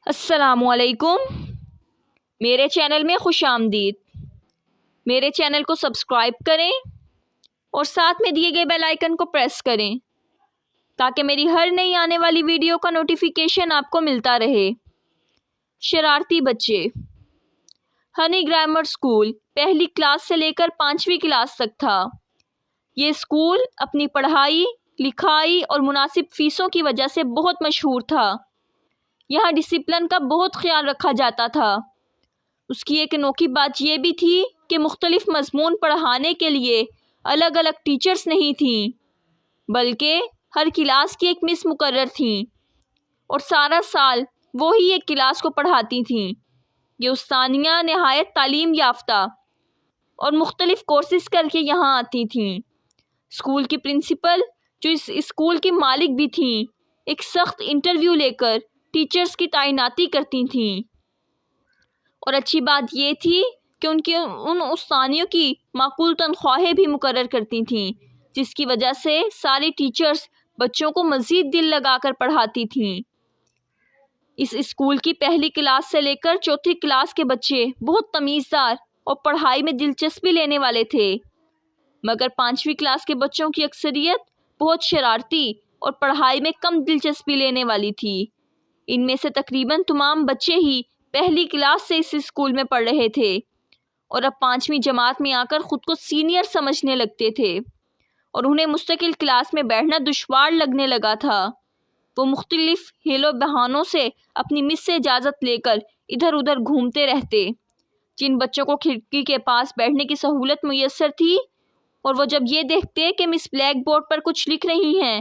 السلام علیکم، میرے چینل میں خوش آمدید۔ میرے چینل کو سبسکرائب کریں اور ساتھ میں دیے گئے بیل آئیکن کو پریس کریں تاکہ میری ہر نئی آنے والی ویڈیو کا نوٹیفیکیشن آپ کو ملتا رہے۔ شرارتی بچے۔ ہنی گرامر اسکول پہلی کلاس سے لے کر 5ویں کلاس تک تھا۔ یہ اسکول اپنی پڑھائی، لکھائی اور مناسب فیسوں کی وجہ سے بہت مشہور تھا۔ یہاں ڈسپلن کا بہت خیال رکھا جاتا تھا۔ اس کی ایک انوکھی بات یہ بھی تھی کہ مختلف مضمون پڑھانے کے لیے الگ الگ ٹیچرز نہیں تھیں، بلکہ ہر کلاس کی ایک مس مقرر تھیں اور سارا سال وہی ایک کلاس کو پڑھاتی تھیں۔ یہ استانیہ نہایت تعلیم یافتہ اور مختلف کورسز کر کے یہاں آتی تھیں۔ اسکول کی پرنسپل، جو اس اسکول کی مالک بھی تھیں، ایک سخت انٹرویو لے کر ٹیچرز کی تعیناتی کرتی تھیں، اور اچھی بات یہ تھی کہ ان استانیوں کی معقول تنخواہیں بھی مقرر کرتی تھیں، جس کی وجہ سے ساری ٹیچرز بچوں کو مزید دل لگا کر پڑھاتی تھیں۔ اس اسکول کی پہلی کلاس سے لے کر 4تھی کلاس کے بچے بہت تمیزدار اور پڑھائی میں دلچسپی لینے والے تھے، مگر 5ویں کلاس کے بچوں کی اکثریت بہت شرارتی اور پڑھائی میں کم دلچسپی لینے والی تھی۔ ان میں سے تقریباً تمام بچے ہی پہلی کلاس سے اس اسکول میں پڑھ رہے تھے اور اب 5ویں جماعت میں آ کر خود کو سینئر سمجھنے لگتے تھے، اور انہیں مستقل کلاس میں بیٹھنا دشوار لگنے لگا تھا۔ وہ مختلف ہیلو بہانوں سے اپنی مس سے اجازت لے کر ادھر ادھر گھومتے رہتے۔ جن بچوں کو کھڑکی کے پاس بیٹھنے کی سہولت میسر تھی اور وہ جب یہ دیکھتے کہ مس بلیک بورڈ پر کچھ لکھ رہی ہیں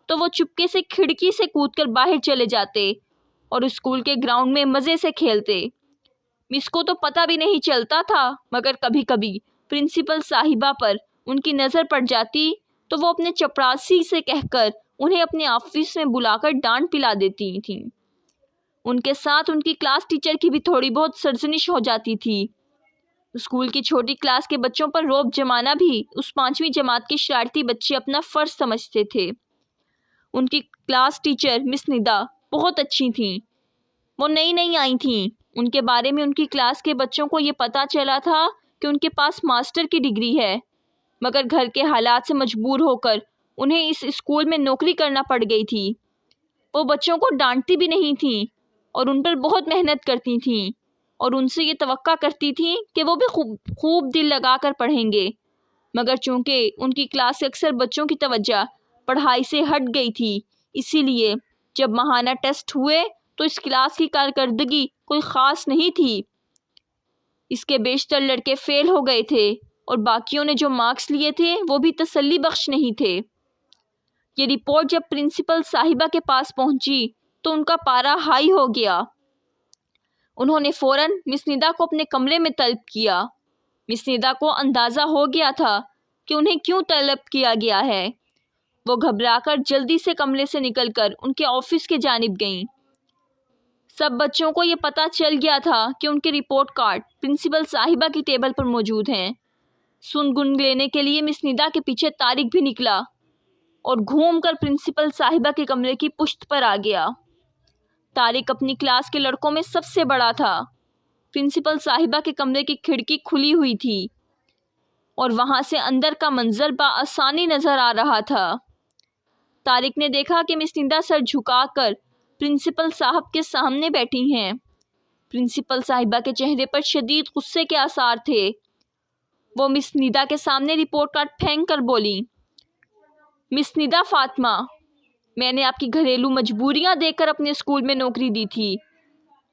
تو وہ چپکے سے کھڑکی سے کود کر باہر چلے جاتے اور اسکول کے گراؤنڈ میں مزے سے کھیلتے۔ مس کو تو پتہ بھی نہیں چلتا تھا، مگر کبھی کبھی پرنسپل صاحبہ پر ان کی نظر پڑ جاتی تو وہ اپنے چپراسی سے کہہ کر انہیں اپنے آفس میں بلا کر ڈانٹ پلا دیتی تھیں۔ ان کے ساتھ ان کی کلاس ٹیچر کی بھی تھوڑی بہت سرزنش ہو جاتی تھی۔ اسکول کی چھوٹی کلاس کے بچوں پر رعب جمانا بھی اس 5ویں جماعت کے شرارتی بچے اپنا فرض سمجھتے تھے۔ ان کی کلاس ٹیچر مس ندا بہت اچھی تھیں۔ وہ نئی آئی تھیں۔ ان کے بارے میں ان کی کلاس کے بچوں کو یہ پتہ چلا تھا کہ ان کے پاس ماسٹر کی ڈگری ہے، مگر گھر کے حالات سے مجبور ہو کر انہیں اس اسکول میں نوکری کرنا پڑ گئی تھی۔ وہ بچوں کو ڈانٹتی بھی نہیں تھیں اور ان پر بہت محنت کرتی تھیں اور ان سے یہ توقع کرتی تھیں کہ وہ بھی خوب دل لگا کر پڑھیں گے، مگر چونکہ ان کی کلاس کے اکثر بچوں کی توجہ پڑھائی سے ہٹ گئی تھی، اسی لیے جب ماہانہ ٹیسٹ ہوئے تو اس کلاس کی کارکردگی کوئی خاص نہیں تھی۔ اس کے بیشتر لڑکے فیل ہو گئے تھے اور باقیوں نے جو مارکس لیے تھے وہ بھی تسلی بخش نہیں تھے۔ یہ رپورٹ جب پرنسپل صاحبہ کے پاس پہنچی تو ان کا پارا ہائی ہو گیا۔ انہوں نے فوراً مس ندا کو اپنے کمرے میں طلب کیا۔ مس ندا کو اندازہ ہو گیا تھا کہ انہیں کیوں طلب کیا گیا ہے۔ وہ گھبرا کر جلدی سے کمرے سے نکل کر ان کے آفس کی جانب گئیں۔ سب بچوں کو یہ پتہ چل گیا تھا کہ ان کے رپورٹ کارڈ پرنسپل صاحبہ کی ٹیبل پر موجود ہیں۔ سن گن لینے کے لیے مس ندا کے پیچھے طارق بھی نکلا اور گھوم کر پرنسپل صاحبہ کے کمرے کی پشت پر آ گیا۔ طارق اپنی کلاس کے لڑکوں میں سب سے بڑا تھا۔ پرنسپل صاحبہ کے کمرے کی کھڑکی کھلی ہوئی تھی اور وہاں سے اندر کا منظر بآسانی نظر آ رہا تھا۔ طارق نے دیکھا کہ مس ندا سر جھکا کر پرنسپل صاحب کے سامنے بیٹھی ہیں۔ پرنسپل صاحبہ کے چہرے پر شدید غصے کے آثار تھے۔ وہ مس ندا کے سامنے رپورٹ کارڈ پھینک کر بولی، مس ندا فاطمہ، میں نے آپ کی گھریلو مجبوریاں دیکھ کر اپنے اسکول میں نوکری دی تھی۔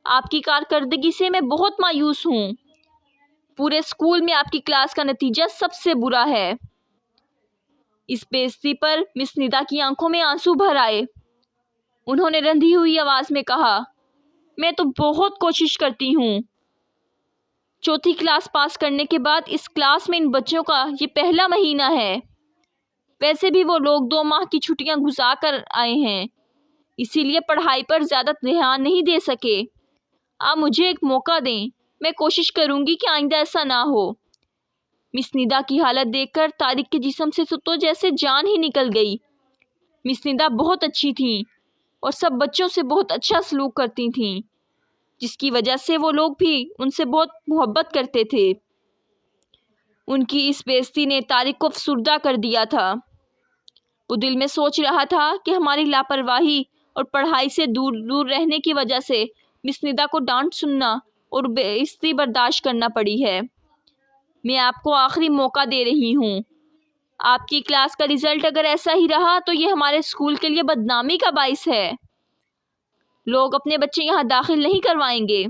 آپ کی کارکردگی سے میں بہت مایوس ہوں۔ پورے اسکول میں آپ کی کلاس کا نتیجہ سب سے برا ہے۔ اس بے عزتی پر مس ندا کی آنکھوں میں آنسو بھر آئے۔ انہوں نے رندھی ہوئی آواز میں کہا، میں تو بہت کوشش کرتی ہوں۔ 4تھی کلاس پاس کرنے کے بعد اس کلاس میں ان بچوں کا یہ پہلا مہینہ ہے۔ ویسے بھی وہ لوگ 2 ماہ کی چھٹیاں گزار کر آئے ہیں، اسی لیے پڑھائی پر زیادہ دھیان نہیں دے سکے۔ آپ مجھے ایک موقع دیں، میں کوشش کروں گی کہ آئندہ ایسا نہ ہو۔ مس ندا کی حالت دیکھ کر طارق کے جسم سے تو جیسے جان ہی نکل گئی۔ مس ندا بہت اچھی تھیں اور سب بچوں سے بہت اچھا سلوک کرتی تھیں۔ جس کی وجہ سے وہ لوگ بھی ان سے بہت محبت کرتے تھے۔ ان کی اس بے عزتی نے طارق کو افسردہ کر دیا تھا۔ وہ دل میں سوچ رہا تھا کہ ہماری لاپرواہی اور پڑھائی سے دور دور رہنے کی وجہ سے مس ندا کو ڈانٹ سننا اور بے عزتی برداشت کرنا پڑی ہے۔ میں آپ کو آخری موقع دے رہی ہوں۔ آپ کی کلاس کا رزلٹ اگر ایسا ہی رہا تو یہ ہمارے اسکول کے لیے بدنامی کا باعث ہے۔ لوگ اپنے بچے یہاں داخل نہیں کروائیں گے۔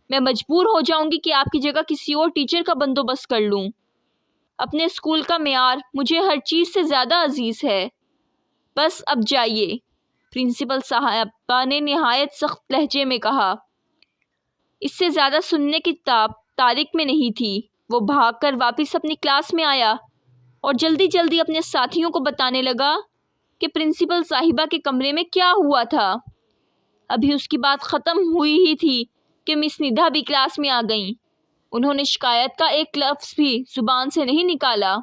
میں مجبور ہو جاؤں گی کہ آپ کی جگہ کسی اور ٹیچر کا بندوبست کر لوں۔ اپنے اسکول کا معیار مجھے ہر چیز سے زیادہ عزیز ہے۔ بس اب جائیے، پرنسپل صاحبہ نے نہایت سخت لہجے میں کہا۔ اس سے زیادہ سننے کی تاب طارق میں نہیں تھی۔ وہ بھاگ کر واپس اپنی کلاس میں آیا اور جلدی جلدی اپنے ساتھیوں کو بتانے لگا کہ پرنسپل صاحبہ کے کمرے میں کیا ہوا تھا۔ ابھی اس کی بات ختم ہوئی ہی تھی کہ مس ندا بھی کلاس میں آ گئیں۔ انہوں نے شکایت کا ایک لفظ بھی زبان سے نہیں نکالا،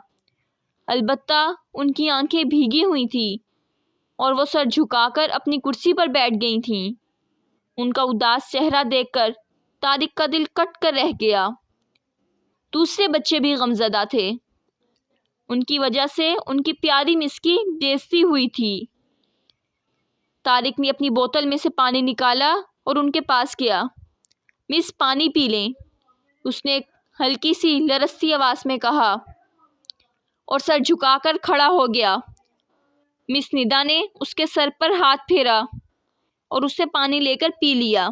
البتہ ان کی آنکھیں بھیگی ہوئی تھیں اور وہ سر جھکا کر اپنی کرسی پر بیٹھ گئی تھیں۔ ان کا اداس چہرہ دیکھ کر طارق کا دل کٹ کر رہ گیا۔ دوسرے بچے بھی غمزدہ تھے۔ ان کی وجہ سے ان کی پیاری مس کی بے عزتی ہوئی تھی۔ طارق نے اپنی بوتل میں سے پانی نکالا اور ان کے پاس گیا۔ مس پانی پی لیں، اس نے ایک ہلکی سی لرزتی آواز میں کہا اور سر جھکا کر کھڑا ہو گیا۔ مس ندا نے اس کے سر پر ہاتھ پھیرا اور اسے پانی لے کر پی لیا۔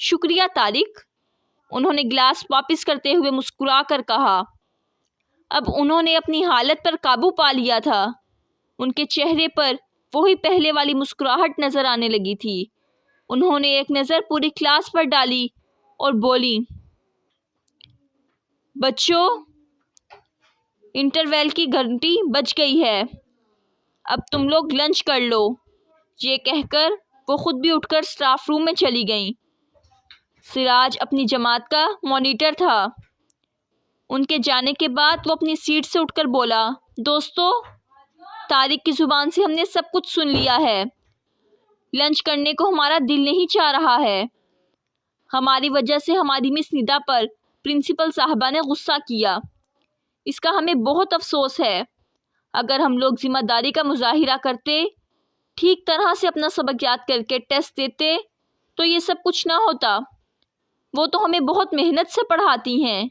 شکریہ طارق، انہوں نے گلاس واپس کرتے ہوئے مسکرا کر کہا۔ اب انہوں نے اپنی حالت پر قابو پا لیا تھا۔ ان کے چہرے پر وہی پہلے والی مسکراہٹ نظر آنے لگی تھی۔ انہوں نے ایک نظر پوری کلاس پر ڈالی اور بولی، بچوں، انٹرویل کی گھنٹی بج گئی ہے، اب تم لوگ لنچ کر لو۔ یہ کہہ کر وہ خود بھی اٹھ کر اسٹاف روم میں چلی گئیں۔ سراج اپنی جماعت کا مانیٹر تھا۔ ان کے جانے کے بعد وہ اپنی سیٹ سے اٹھ کر بولا، دوستو، طارق کی زبان سے ہم نے سب کچھ سن لیا ہے۔ لنچ کرنے کو ہمارا دل نہیں چاہ رہا ہے۔ ہماری وجہ سے ہماری مس ندا پر پرنسپل صاحبہ نے غصہ کیا۔ اس کا ہمیں بہت افسوس ہے۔ اگر ہم لوگ ذمہ داری کا مظاہرہ کرتے، ٹھیک طرح سے اپنا سبق یاد کر کے ٹیسٹ دیتے تو یہ سب کچھ نہ ہوتا۔ وہ تو ہمیں بہت محنت سے پڑھاتی ہیں۔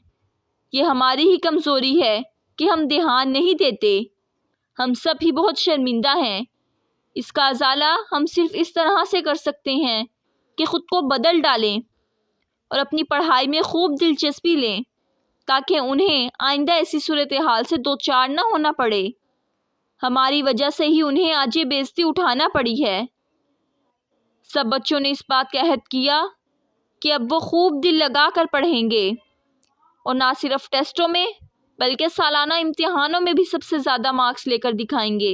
یہ ہماری ہی کمزوری ہے کہ ہم دھیان نہیں دیتے۔ ہم سب ہی بہت شرمندہ ہیں۔ اس کا ازالہ ہم صرف اس طرح سے کر سکتے ہیں کہ خود کو بدل ڈالیں اور اپنی پڑھائی میں خوب دلچسپی لیں تاکہ انہیں آئندہ ایسی صورتحال سے دوچار نہ ہونا پڑے۔ ہماری وجہ سے ہی انہیں آج یہ بے عزتی اٹھانا پڑی ہے۔ سب بچوں نے اس بات کا عہد کیا کہ اب وہ خوب دل لگا کر پڑھیں گے اور نہ صرف ٹیسٹوں میں بلکہ سالانہ امتحانوں میں بھی سب سے زیادہ مارکس لے کر دکھائیں گے۔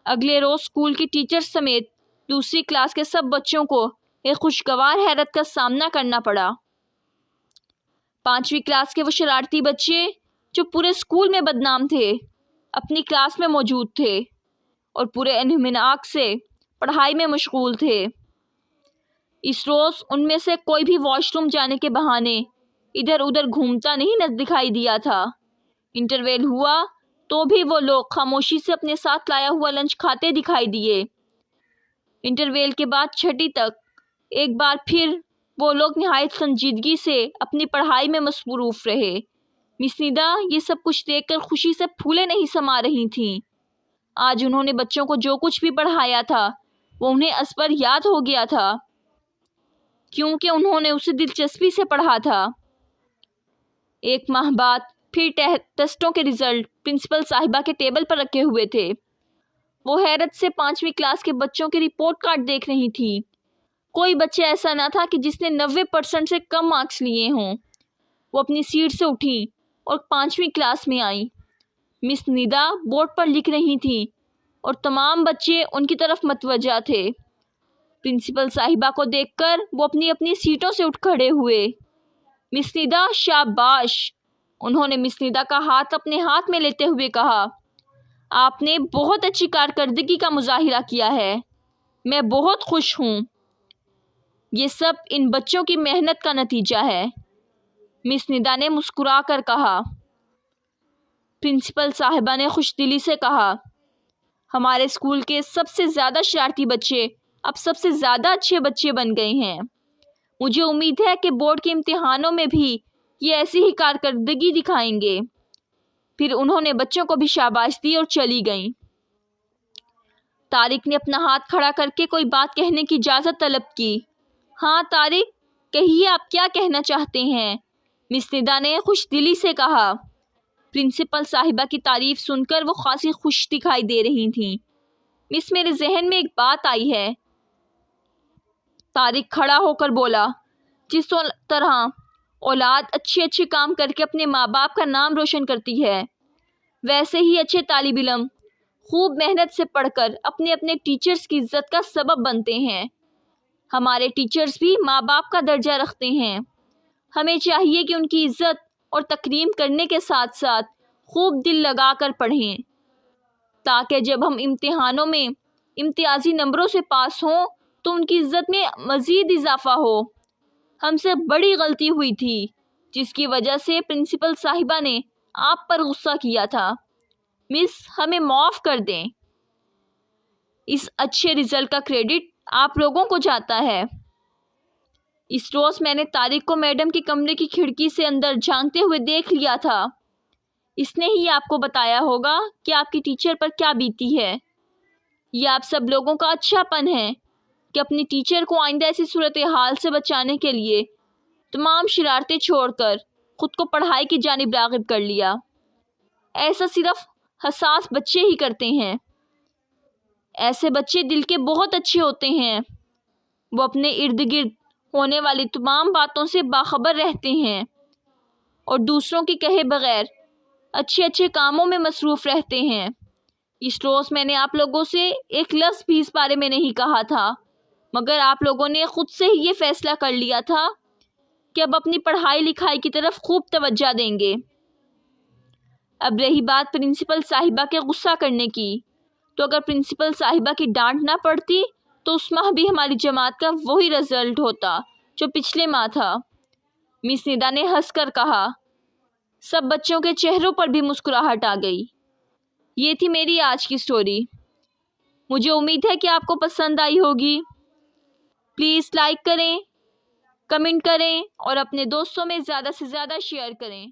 اگلے روز اسکول کی ٹیچر سمیت دوسری کلاس کے سب بچوں کو ایک خوشگوار حیرت کا سامنا کرنا پڑا۔ 5ویں کلاس کے وہ شرارتی بچے جو پورے اسکول میں بدنام تھے، اپنی کلاس میں موجود تھے اور پورے انہماک سے پڑھائی میں مشغول تھے۔ اس روز ان میں سے کوئی بھی واش روم جانے کے بہانے ادھر ادھر گھومتا نہیں دکھائی دیا تھا۔ انٹرویل ہوا تو بھی وہ لوگ خاموشی سے اپنے ساتھ لایا ہوا لنچ کھاتے دکھائی دیے۔ انٹرویل کے بعد چھٹی تک ایک بار پھر وہ لوگ نہایت سنجیدگی سے اپنی پڑھائی میں مصروف رہے۔ مس ندا یہ سب کچھ دیکھ کر خوشی سے پھولے نہیں سما رہی تھیں۔ آج انہوں نے بچوں کو جو کچھ بھی پڑھایا تھا وہ انہیں ازبر یاد ہو گیا تھا کیونکہ انہوں نے اسے دلچسپی سے پڑھا تھا۔ ایک ماہ بعد پھر ٹیسٹوں کے رزلٹ پرنسپل صاحبہ کے ٹیبل پر رکھے ہوئے تھے۔ وہ حیرت سے 5ویں کلاس کے بچوں کے رپورٹ کارڈ دیکھ رہی تھی۔ کوئی بچہ ایسا نہ تھا کہ جس نے 90% سے کم مارکس لیے ہوں۔ وہ اپنی سیٹ سے اٹھیں اور 5ویں کلاس میں آئیں۔ مس ندا بورڈ پر لکھ رہی تھیں اور تمام بچے ان کی طرف متوجہ تھے۔ پرنسپل صاحبہ کو دیکھ کر وہ اپنی اپنی سیٹوں سے اٹھ کھڑے ہوئے۔ مس ندا شاباش، انہوں نے مس ندا کا ہاتھ اپنے ہاتھ میں لیتے ہوئے کہا، آپ نے بہت اچھی کارکردگی کا مظاہرہ کیا ہے، میں بہت خوش ہوں۔ یہ سب ان بچوں کی محنت کا نتیجہ ہے، مس ندا نے مسکرا کر کہا۔ پرنسپل صاحبہ نے خوش دلی سے کہا، ہمارے اسکول کے سب سے زیادہ شرارتی بچے اب سب سے زیادہ اچھے بچے بن گئے ہیں۔ مجھے امید ہے کہ بورڈ کے امتحانوں میں بھی یہ ایسی ہی کارکردگی دکھائیں گے۔ پھر انہوں نے بچوں کو بھی شاباش دی اور چلی گئیں۔ طارق نے اپنا ہاتھ کھڑا کر کے کوئی بات کہنے کی اجازت طلب کی۔ ہاں طارق، کہیے آپ کیا کہنا چاہتے ہیں؟ مس ندا نے خوش دلی سے کہا۔ پرنسپل صاحبہ کی تعریف سن کر وہ خاصی خوش دکھائی دے رہی تھیں۔ مس، میرے ذہن میں ایک بات آئی ہے۔ طارق کھڑا ہو کر بولا، جس طرح اولاد اچھے کام کر کے اپنے ماں باپ کا نام روشن کرتی ہے، ویسے ہی اچھے طالب علم خوب محنت سے پڑھ کر اپنے اپنے ٹیچرز کی عزت کا سبب بنتے ہیں۔ ہمارے ٹیچرز بھی ماں باپ کا درجہ رکھتے ہیں۔ ہمیں چاہیے کہ ان کی عزت اور تکریم کرنے کے ساتھ ساتھ خوب دل لگا کر پڑھیں، تاکہ جب ہم امتحانوں میں امتیازی نمبروں سے پاس ہوں تو ان کی عزت میں مزید اضافہ ہو۔ ہم سے بڑی غلطی ہوئی تھی جس کی وجہ سے پرنسپل صاحبہ نے آپ پر غصہ کیا تھا۔ مس، ہمیں معاف کر دیں۔ اس اچھے رزلٹ کا کریڈٹ آپ لوگوں کو جاتا ہے۔ اس روز میں نے طارق کو میڈم کے کمرے کی کھڑکی سے اندر جھانکتے ہوئے دیکھ لیا تھا۔ اس نے ہی آپ کو بتایا ہوگا کہ آپ کی ٹیچر پر کیا بیتی ہے۔ یہ آپ سب لوگوں کا اچھا پن ہے کہ اپنی ٹیچر کو آئندہ ایسی صورتحال سے بچانے کے لیے تمام شرارتیں چھوڑ کر خود کو پڑھائی کی جانب راغب کر لیا۔ ایسا صرف حساس بچے ہی کرتے ہیں۔ ایسے بچے دل کے بہت اچھے ہوتے ہیں۔ وہ اپنے ارد گرد ہونے والی تمام باتوں سے باخبر رہتے ہیں اور دوسروں کی کہے بغیر اچھے کاموں میں مصروف رہتے ہیں۔ اس روز میں نے آپ لوگوں سے ایک لفظ بھی اس بارے میں نہیں کہا تھا، مگر آپ لوگوں نے خود سے ہی یہ فیصلہ کر لیا تھا کہ اب اپنی پڑھائی لکھائی کی طرف خوب توجہ دیں گے۔ اب رہی بات پرنسپل صاحبہ کے غصہ کرنے کی، تو اگر پرنسپل صاحبہ کی ڈانٹ نہ پڑتی تو اس ماہ بھی ہماری جماعت کا وہی رزلٹ ہوتا جو پچھلے ماہ تھا۔ مس ندا نے ہنس کر کہا۔ سب بچوں کے چہروں پر بھی مسکراہٹ آ گئی۔ یہ تھی میری آج کی سٹوری۔ مجھے امید ہے کہ آپ کو پسند آئی ہوگی۔ پلیز لائک کریں، کمنٹ کریں اور اپنے دوستوں میں زیادہ سے زیادہ شیئر کریں۔